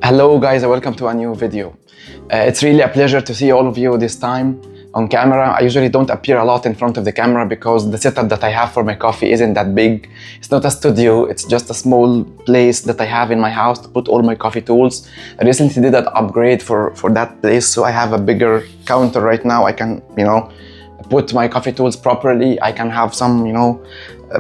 Hello guys and welcome to a new video. It's really a pleasure to see all of you this time on camera. I usually don't appear a lot in front of the camera because the setup that I have for my coffee isn't that big. It's not a studio, it's just a small place that I have in my house to put all my coffee tools. I recently did an upgrade for that place, so I have a bigger counter right now. I can, put my coffee tools properly. I can have some,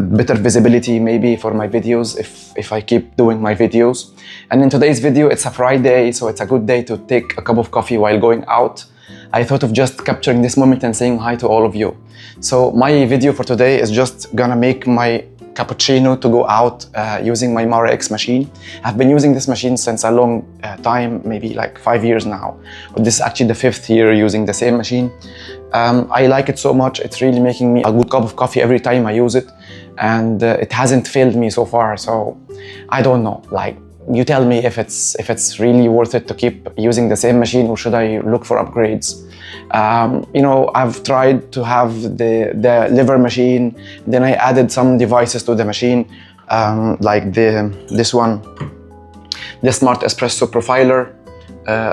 better visibility maybe for my videos if I keep doing my videos. And in today's video, it's a Friday, so it's a good day to take a cup of coffee while going out. I thought of just capturing this moment and saying hi to all of you. So my video for today is just gonna make my cappuccino to go out using my Mara X machine. I've been using this machine since a long time, maybe like 5 years now. But this is actually the 5th year using the same machine. I like it so much. It's really making me a good cup of coffee every time I use it. And it hasn't failed me so far. So I don't know, like, you tell me if it's really worth it to keep using the same machine or should I look for upgrades. I've tried to have the liver machine, then I added some devices to the machine, like this one, the Smart Espresso Profiler,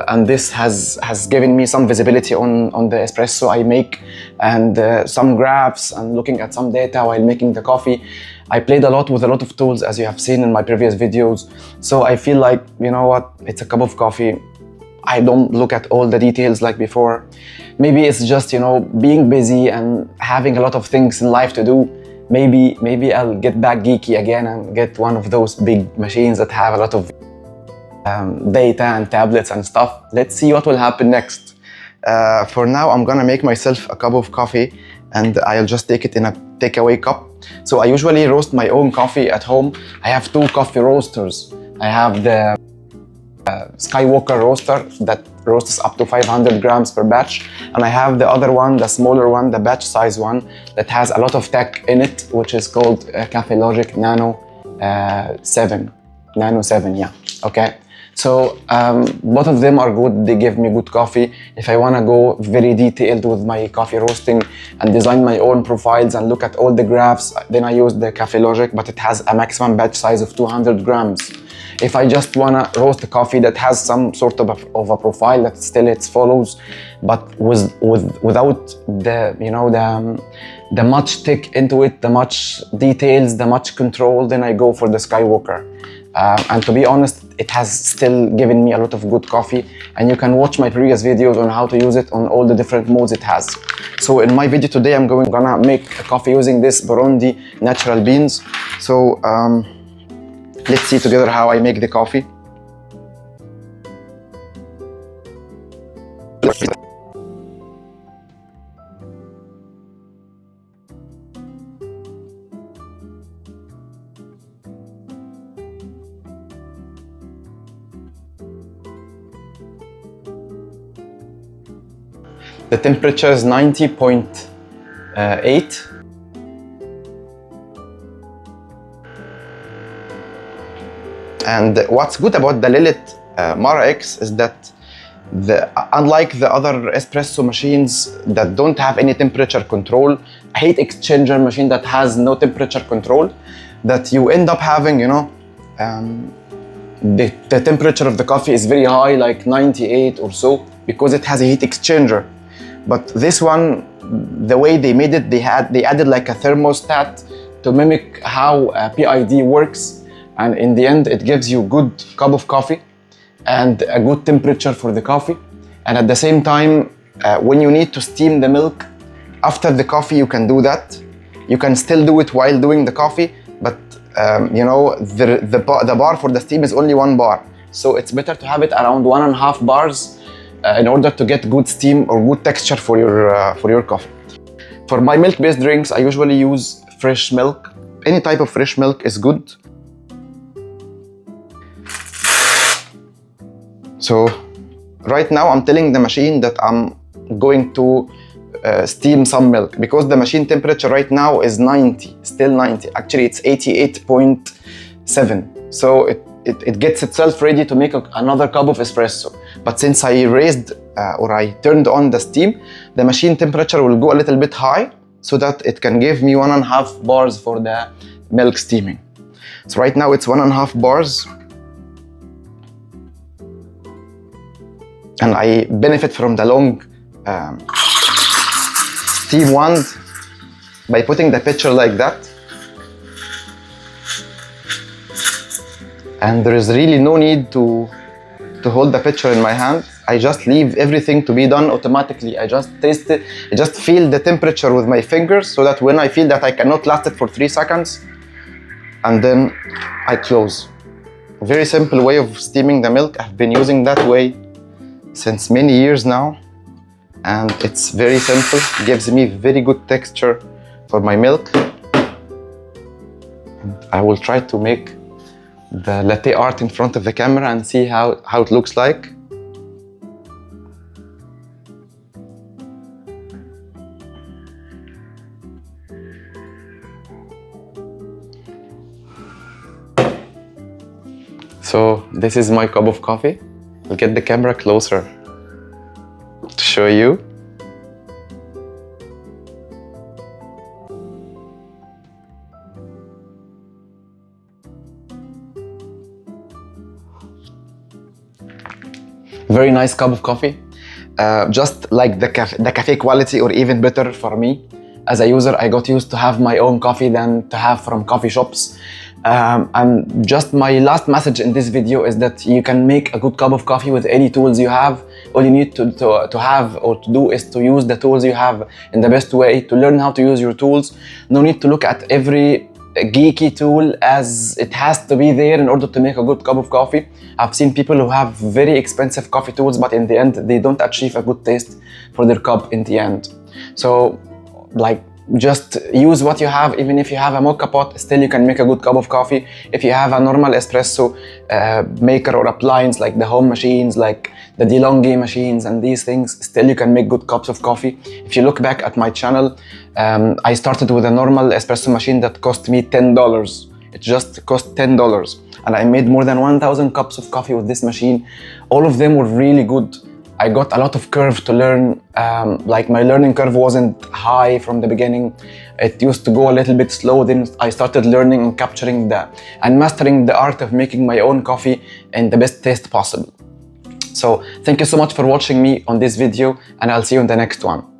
and this has given me some visibility on the espresso I make and some graphs and looking at some data while making the coffee. I played a lot with a lot of tools, as you have seen in my previous videos. So I feel like, you know what, it's a cup of coffee. I don't look at all the details like before. Maybe it's just, being busy and having a lot of things in life to do. Maybe I'll get back geeky again and get one of those big machines that have a lot of data and tablets and stuff. Let's see what will happen next. For now, I'm gonna make myself a cup of coffee and I'll just take it in a takeaway cup. So I usually roast my own coffee at home. I have 2 coffee roasters. I have the Skywalker roaster that roasts up to 500 grams per batch, and I have the other one, the smaller one, the batch size one that has a lot of tech in it, which is called Cafe Logic Nano 7, yeah, okay. So both of them are good. They give me good coffee. If I want to go very detailed with my coffee roasting and design my own profiles and look at all the graphs, then I use the Cafe Logic, but it has a maximum batch size of 200 grams. If I just want to roast a coffee that has some sort of a profile that still it follows, but without the much tech into it, the much details, the much control, then I go for the Skywalker. And to be honest, it has still given me a lot of good coffee, and you can watch my previous videos on how to use it on all the different modes it has. So in my video today, I'm gonna make a coffee using this Burundi natural beans. So let's see together how I make the coffee. The temperature is 90.8. And what's good about the Lelit Mara X is that unlike the other espresso machines that don't have any temperature control, a heat exchanger machine that has no temperature control, that you end up having, the temperature of the coffee is very high, like 98 or so, because it has a heat exchanger. But this one, the way they made it, they added like a thermostat to mimic how PID works. And in the end, it gives you a good cup of coffee and a good temperature for the coffee. And at the same time, when you need to steam the milk after the coffee, you can do that. You can still do it while doing the coffee, but the bar for the steam is only 1 bar. So it's better to have it around 1.5 bars in order to get good steam or good texture for your coffee. For my milk-based drinks, I usually use fresh milk. Any type of fresh milk is good. So right now I'm telling the machine that I'm going to steam some milk because the machine temperature right now is 90, still 90. Actually, it's 88.7. So it gets itself ready to make another cup of espresso. But since I raised or I turned on the steam, the machine temperature will go a little bit high so that it can give me 1.5 bars for the milk steaming. So right now it's 1.5 bars. And I benefit from the long steam wand by putting the pitcher like that. And there is really no need to hold the pitcher in my hand. I just leave everything to be done automatically. I just taste it, I just feel the temperature with my fingers, so that when I feel that I cannot last it for 3 seconds, and then I close. Very simple way of steaming the milk. I've been using that way since many years now, and it's very simple. It gives me very good texture for my milk. And I will try to make the latte art in front of the camera and see how it looks like. So this is my cup of coffee. I'll get the camera closer to show you. Very nice cup of coffee. Just like the cafe quality, or even better for me. As a user, I got used to have my own coffee than to have from coffee shops. And just my last message in this video is that you can make a good cup of coffee with any tools you have. All you need to have or to do is to use the tools you have in the best way, to learn how to use your tools. No need to look at every geeky tool as it has to be there in order to make a good cup of coffee. I've seen people who have very expensive coffee tools, but in the end they don't achieve a good taste for their cup in the end. So like, just use what you have. Even if you have a mocha pot, still you can make a good cup of coffee. If you have a normal espresso maker or appliance like the home machines, like the DeLonghi machines and these things, still you can make good cups of coffee. If you look back at my channel, I started with a normal espresso machine that cost me $10. It just cost $10. And I made more than 1,000 cups of coffee with this machine. All of them were really good. I got a lot of curve to learn. Like, my learning curve wasn't high from the beginning. It used to go a little bit slow. Then I started learning and capturing and mastering the art of making my own coffee in the best taste possible. So thank you so much for watching me on this video, and I'll see you in the next one.